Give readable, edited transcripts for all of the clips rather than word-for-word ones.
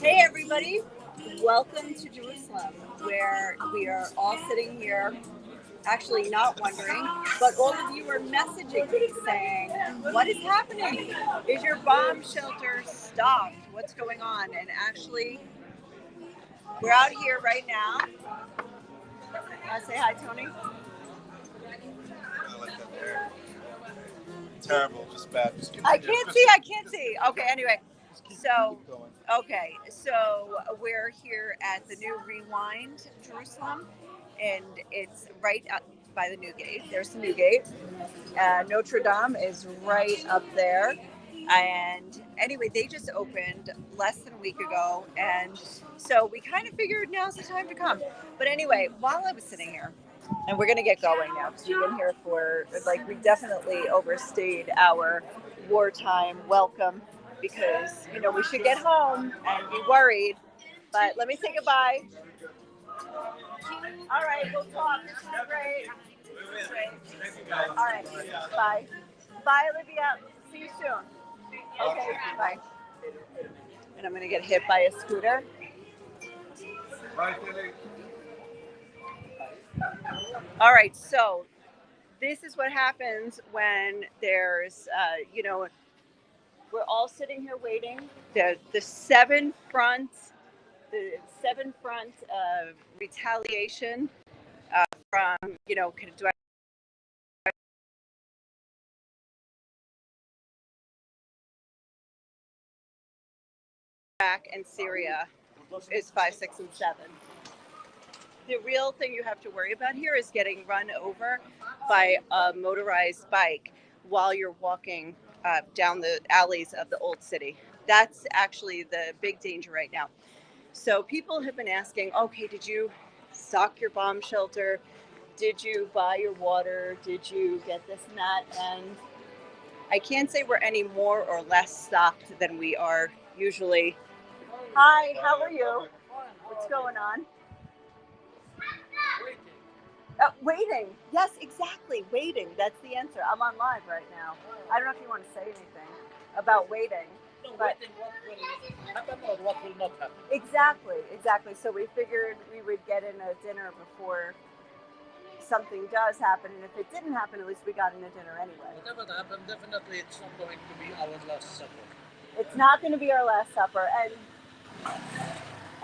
Hey everybody, welcome to Jerusalem, where we are all sitting here, actually not wondering, but all of you are messaging me saying, what is happening? Is your bomb shelter stopped? What's going on? And actually, we're out here right now. Say hi, Tony. I like that there. Terrible, just bad. Just I can't see. Okay, anyway. So, we're here at the new Rewind Jerusalem, and it's right up by the Newgate. There's the Newgate. Notre Dame is right up there. And anyway, they just opened less than a week ago, and so we kind of figured now's the time to come. But anyway, while I was sitting here, and we're going to get going now because we've been here for, like, we definitely overstayed our wartime welcome because, we should get home and be worried. But let me say goodbye. All right, we'll talk. This is great. All right, bye. Bye, Olivia. See you soon. Okay, bye. And I'm going to get hit by a scooter. All right, so this is what happens when there's, we're all sitting here waiting. The seven front retaliation from, do I Iraq and Syria is 5, 6, and 7. The real thing you have to worry about here is getting run over by a motorized bike while you're walking down the alleys of the old city. That's actually the big danger right now. So people have been asking, okay, did you stock your bomb shelter? Did you buy your water? Did you get this and that? And I can't say we're any more or less stocked than we are usually. Hi, how are you? What's going on? Waiting. Yes, exactly. Waiting. That's the answer. I'm on live right now. I don't know if you want to say anything about waiting. But what will not happen. Exactly. So we figured we would get in a dinner before something does happen, and if it didn't happen, at least we got in a dinner anyway. Whatever happened, definitely it's not going to be our last supper. It's not going to be our last supper,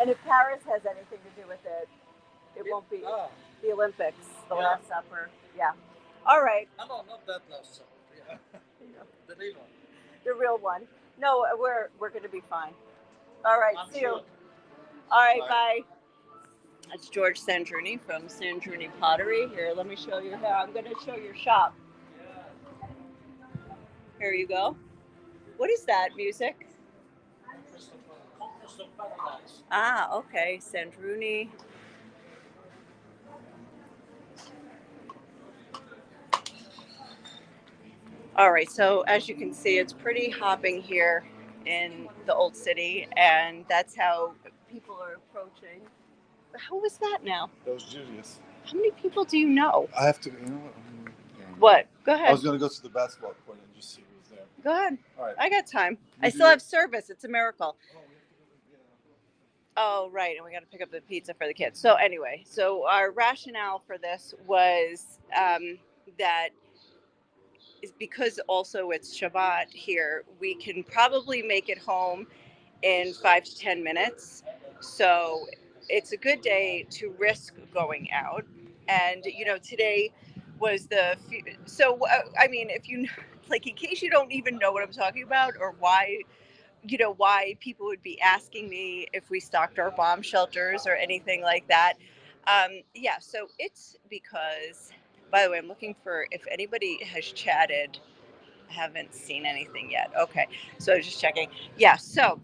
and if Paris has anything to do with it, it won't be the Olympics, the Last Supper. Yeah. All right. No, not that Last Supper. Yeah. The real one. The real one. No, we're going to be fine. All right. I'm see sure. you. All right. Bye. That's George Sandruni from Sandruni Pottery. Here, let me show you here. I'm going to show your shop. Here you go. What is that music? Ah, okay. Sandruni. All right, so as you can see, it's pretty hopping here in the old city, and that's how people are approaching. Who was that now? That was Julius. How many people do you know? I have to, What? Go ahead. I was going to go to the basketball court and just see who was there. Go ahead. All right. I got time. I still have service. It's a miracle. Oh, right, and we got to pick up the pizza for the kids. So anyway, so our rationale for this was that is because also it's Shabbat here, we can probably make it home in 5 to 10 minutes. So it's a good day to risk going out. And, today was I mean, if you, like, in case you don't even know what I'm talking about or why people would be asking me if we stocked our bomb shelters or anything like that. So it's because, by the way, I'm looking for if anybody has chatted. I haven't seen anything yet. Okay, so I was just checking. Yeah, so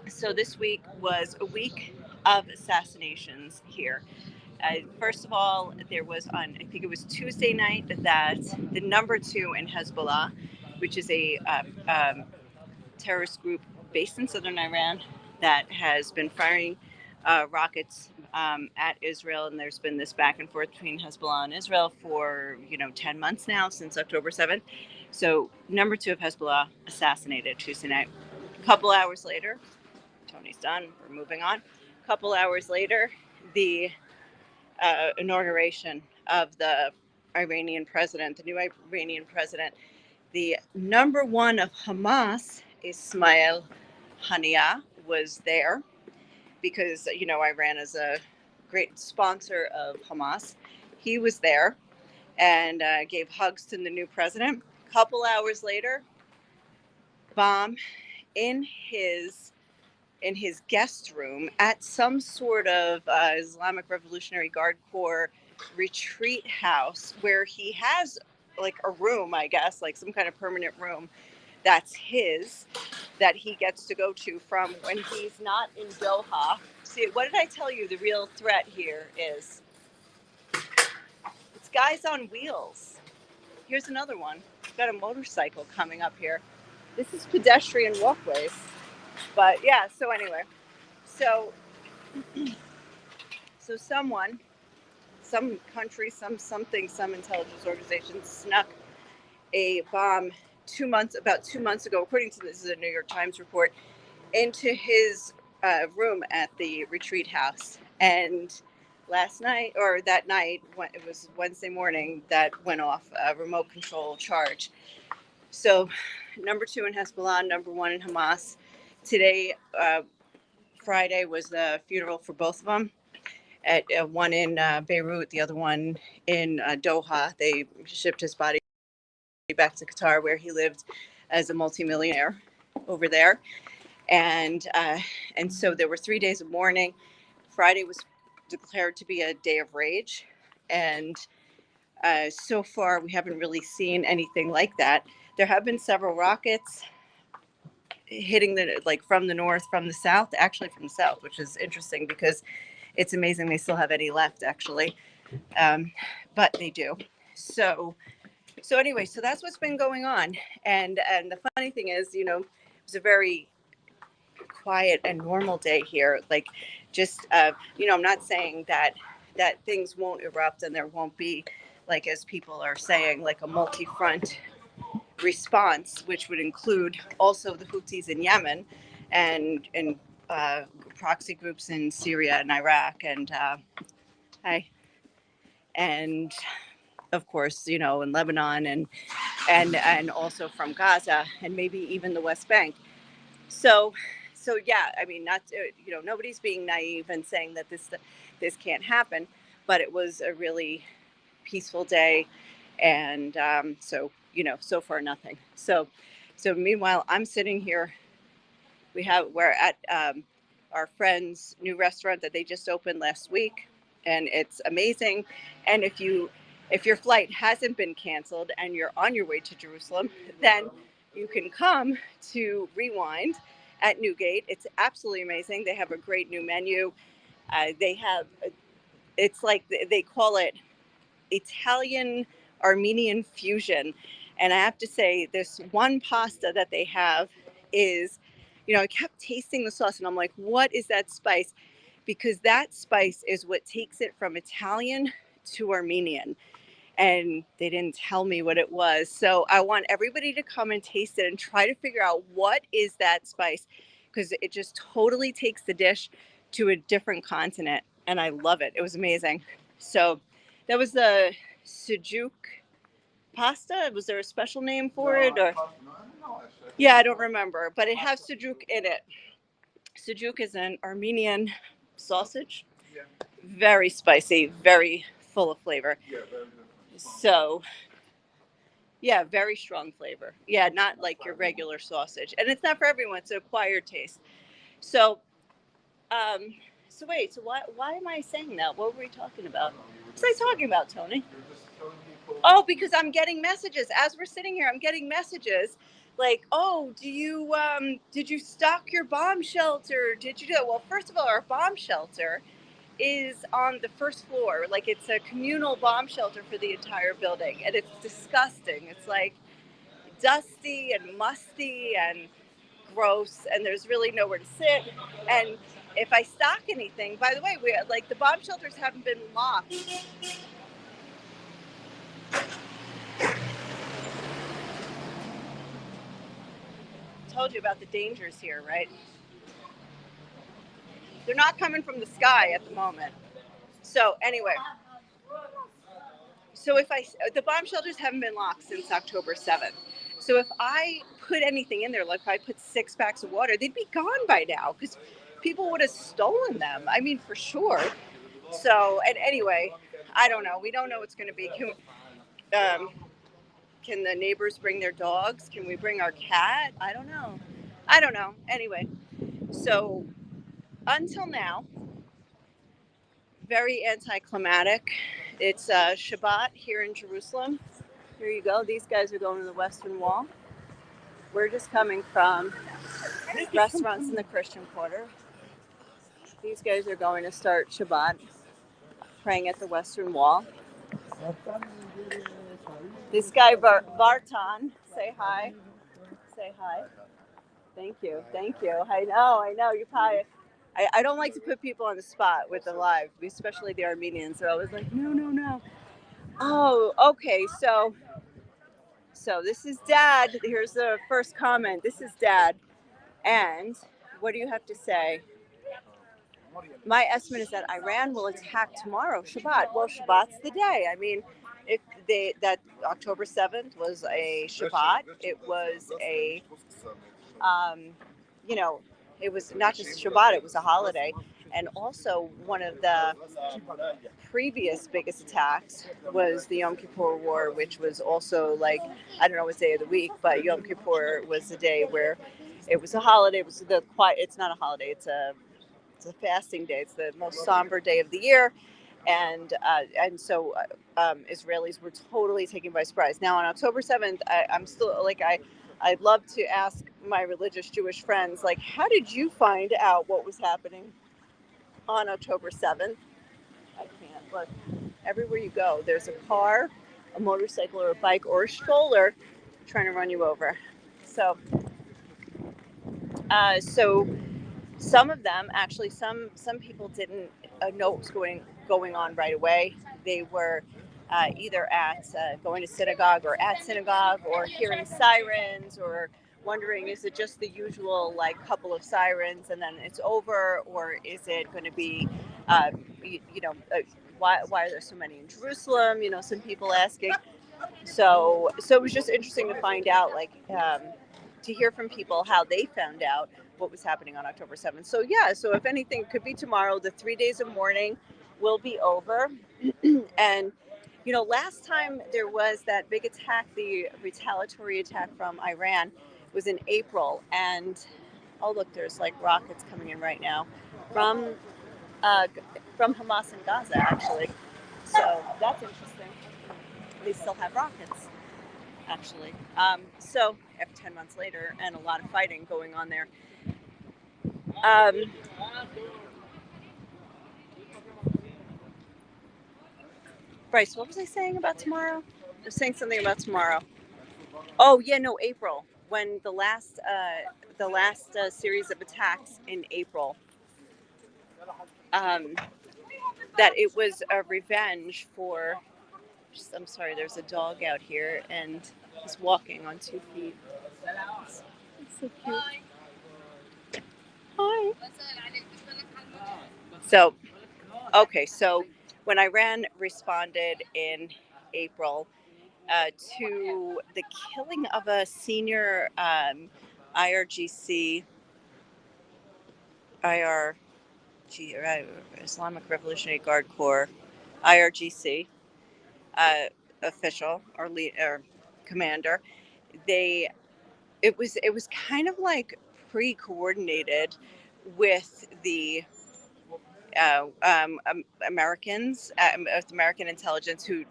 this week was a week of assassinations here. First of all, there was I think it was Tuesday night, that the number 2 in Hezbollah, which is a terrorist group based in southern Iran, that has been firing rockets at Israel, and there's been this back and forth between Hezbollah and Israel for 10 months now, since October 7th. So number 2 of Hezbollah assassinated Tuesday night. A couple hours later, Tony's done. We're moving on. A couple hours later, the inauguration of the Iranian president, the new Iranian president, the number 1 of Hamas, Ismail Haniyeh, was there because, Iran is a great sponsor of Hamas. He was there and gave hugs to the new president. A couple hours later, bomb in his guest room at some sort of Islamic Revolutionary Guard Corps retreat house where he has like a room, I guess, like some kind of permanent room that's his, that he gets to go to from when he's not in Doha. See, what did I tell you the real threat here is? It's guys on wheels. Here's another one. We've got a motorcycle coming up here. This is pedestrian walkways. But yeah, so anyway, so someone, some country, some intelligence organization snuck a bomb about 2 months ago, according to this is a New York Times report, into his room at the retreat house. And that night, it was Wednesday morning, that went off a remote control charge. So number 2 in Hezbollah, number 1 in Hamas. Today, Friday, was the funeral for both of them. At one in Beirut, the other one in Doha. They shipped his body back to Qatar, where he lived as a multimillionaire over there. And so there were 3 days of mourning. Friday was declared to be a day of rage, and so far we haven't really seen anything like that. There have been several rockets hitting from the north, from the south, which is interesting because it's amazing they still have any left, actually. But they do. So anyway, so that's what's been going on. And the funny thing is, it was a very quiet and normal day here. Like, just, I'm not saying that things won't erupt and there won't be, like, as people are saying, like a multi-front response, which would include also the Houthis in Yemen and proxy groups in Syria and Iraq and of course, in Lebanon and also from Gaza and maybe even the West Bank. So yeah, I mean, not nobody's being naive and saying that this can't happen, but it was a really peaceful day, and so far nothing. So meanwhile, I'm sitting here. We're at our friend's new restaurant that they just opened last week, and it's amazing. And if your flight hasn't been canceled and you're on your way to Jerusalem, then you can come to Rewind at Newgate. It's absolutely amazing. They have a great new menu. It's like they call it Italian Armenian fusion. And I have to say, this one pasta that they have is, I kept tasting the sauce and I'm like, what is that spice? Because that spice is what takes it from Italian to Armenian. And they didn't tell me what it was. So I want everybody to come and taste it and try to figure out what is that spice, because it just totally takes the dish to a different continent. And I love it. It was amazing. So that was the sujuk pasta. Was there a special name for it? Or yeah, I don't remember, but it has sujuk in it. Sujuk is an Armenian sausage. Yeah. Very spicy, very full of flavor. Yeah, very good. So, yeah, very strong flavor. Yeah, not like your regular sausage. And it's not for everyone. It's an acquired taste. So wait, so why am I saying that? What were we talking about? What was I talking about, Tony? Oh, because I'm getting messages. As we're sitting here, I'm getting messages like, oh, did you stock your bomb shelter? Did you do that? Well, first of all, our bomb shelter is on the first floor. Like, it's a communal bomb shelter for the entire building, and it's disgusting. It's like dusty and musty and gross, and there's really nowhere to sit. And if I stock anything, by the way, the bomb shelters haven't been locked. told you about the dangers here, right? They're not coming from the sky at the moment. So anyway, so the bomb shelters haven't been locked since October 7th. So if I put anything in there, like if I put 6 packs of water, they'd be gone by now because people would have stolen them. I mean, for sure. So, and anyway, I don't know. We don't know what's going to be. Can the neighbors bring their dogs? Can we bring our cat? I don't know. Anyway, so until now, very anticlimactic. It's Shabbat here in Jerusalem. Here you go. These guys are going to the Western Wall. We're just coming from restaurants in the Christian Quarter. These guys are going to start Shabbat, praying at the Western Wall. This guy, Barton, say hi. Say hi. Thank you. I know. You probably... I don't like to put people on the spot with the live, especially the Armenians. They're always like, no. Oh, okay. So this is Dad. Here's the first comment. This is Dad. And what do you have to say? My estimate is that Iran will attack tomorrow, Shabbat. Well, Shabbat's the day. I mean, that October 7th was a Shabbat. It was a, it was not just Shabbat, it was a holiday. And also one of the previous biggest attacks was the Yom Kippur War, which was also like, I don't know what day of the week, but Yom Kippur was the day where it was a holiday. It was it's not a holiday, it's a fasting day. It's the most somber day of the year. And so Israelis were totally taken by surprise. Now on October 7th, I'm still like, I'd love to ask my religious Jewish friends, like, how did you find out what was happening on October 7th? I can't look. Everywhere you go, there's a car, a motorcycle, or a bike, or a stroller trying to run you over. So some of them, actually, some people didn't know what was going on right away. They were either at going to synagogue or at synagogue, or hearing sirens, or wondering, is it just the usual like couple of sirens and then it's over, or is it going to be why are there so many in Jerusalem? Some people asking. So it was just interesting to find out, like, to hear from people how they found out what was happening on October 7th. So if anything, could be tomorrow. The 3 days of mourning will be over. And, last time there was that big attack, the retaliatory attack from Iran, was in April. And, oh, look, there's like rockets coming in right now from Hamas in Gaza, actually. So that's interesting. They still have rockets, actually. So after 10 months later, and a lot of fighting going on there. Bryce, what was I saying about tomorrow? I was saying something about tomorrow. Oh yeah, no, April, when the last series of attacks in April. That it was a revenge for. I'm sorry, there's a dog out here and he's walking on 2 feet. It's so cute. Hi. So when Iran responded in April to the killing of a senior Islamic Revolutionary Guard Corps, IRGC, official or commander, it was kind of like pre-coordinated with the Americans, with American intelligence, who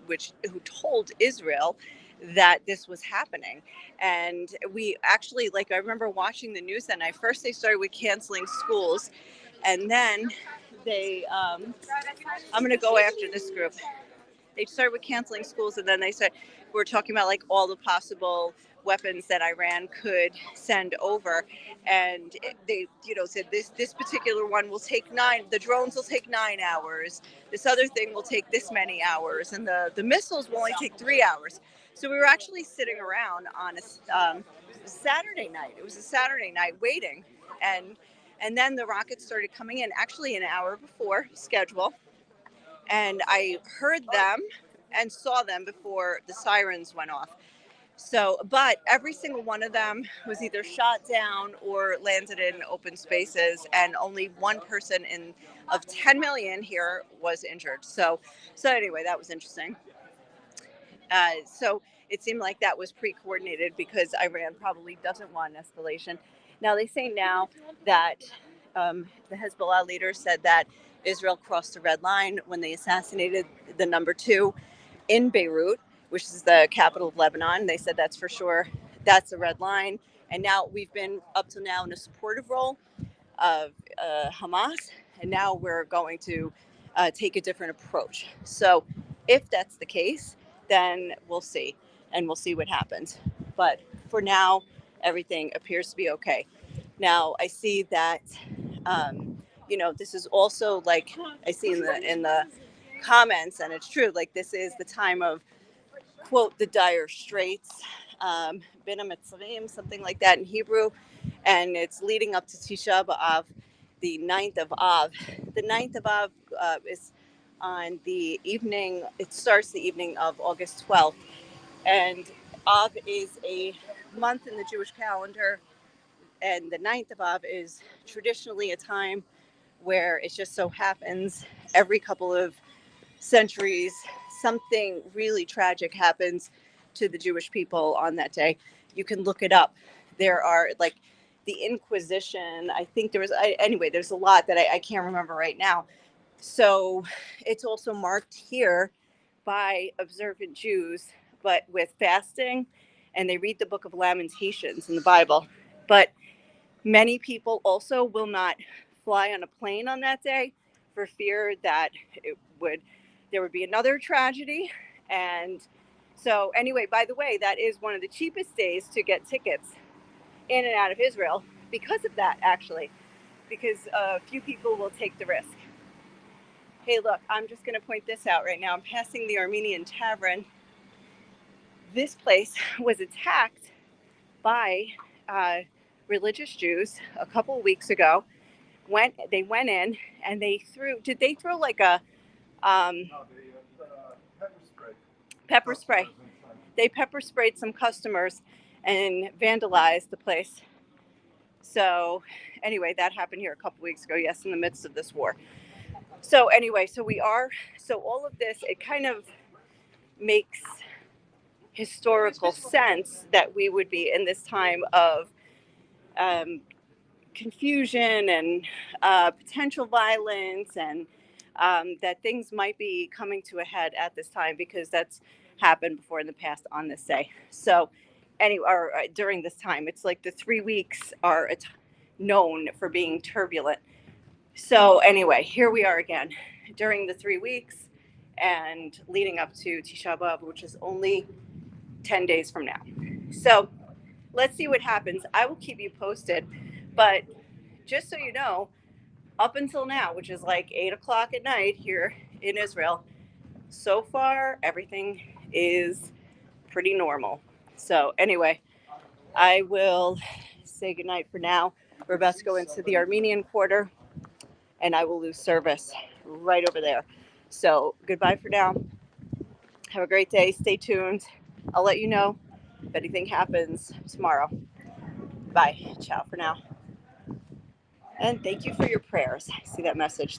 told Israel that this was happening. And we actually, I remember watching the news, and first they started with canceling schools, and then they I'm going to go after this group. They started with canceling schools, and then they said, we're talking about all the possible weapons that Iran could send over. And they, said this particular one will take the drones will take 9 hours. This other thing will take this many hours. And the missiles will only take 3 hours. So we were actually sitting around on Saturday night. It was a Saturday night waiting, and then the rockets started coming in actually an hour before schedule, and I heard them and saw them before the sirens went off. So, but every single one of them was either shot down or landed in open spaces, and only one person of 10 million here was injured. So anyway, that was interesting. So it seemed like that was pre-coordinated because Iran probably doesn't want an escalation. Now they say now that the Hezbollah leader said that Israel crossed the red line when they assassinated the number 2 in Beirut, which is the capital of Lebanon. They said that's for sure, that's a red line. And now we've been up to now in a supportive role of Hamas, and now we're going to take a different approach. So if that's the case, then we'll see, and we'll see what happens. But for now, everything appears to be okay. Now I see that, this is also like I see in the comments, and it's true. Like this is the time of, quote, the dire straits, Bin Mitzrayim, something like that in Hebrew, and it's leading up to Tisha B'Av, the 9th of Av. The 9th of Av is on the evening. It starts the evening of August 12th, and Av is a month in the Jewish calendar, and the 9th of Av is traditionally a time where it just so happens every couple of centuries something really tragic happens to the Jewish people on that day. You can look it up. There are like the Inquisition. I think there was, anyway, there's a lot that I can't remember right now. So it's also marked here by observant Jews, but with fasting, and they read the book of Lamentations in the Bible. But many people also will not fly on a plane on that day for fear that there would be another tragedy. And so anyway, by the way, that is one of the cheapest days to get tickets in and out of Israel because of that, actually, because a few people will take the risk. Hey, look, I'm just going to point this out right now. I'm passing the Armenian Tavern. This place was attacked by religious Jews a couple of weeks ago. They went in and they throw like a pepper spray. They pepper sprayed some customers and vandalized the place. So anyway, that happened here a couple weeks ago. Yes, in the midst of this war. So anyway, so all of this, it kind of makes historical sense that we would be in this time of confusion and potential violence, and that things might be coming to a head at this time, because that's happened before in the past on this day. So anyway, or during this time, it's like the 3 weeks are known for being turbulent. So anyway, here we are again during the 3 weeks and leading up to Tisha B'Av, which is only 10 days from now. So let's see what happens. I will keep you posted. But just so you know, up until now, which is like 8 o'clock at night here in Israel, so far everything is pretty normal. So anyway, I will say goodnight for now. We're about to go into the Armenian quarter, and I will lose service right over there. So goodbye for now. Have a great day. Stay tuned. I'll let you know if anything happens tomorrow. Bye. Ciao for now. And thank you for your prayers. I see that message.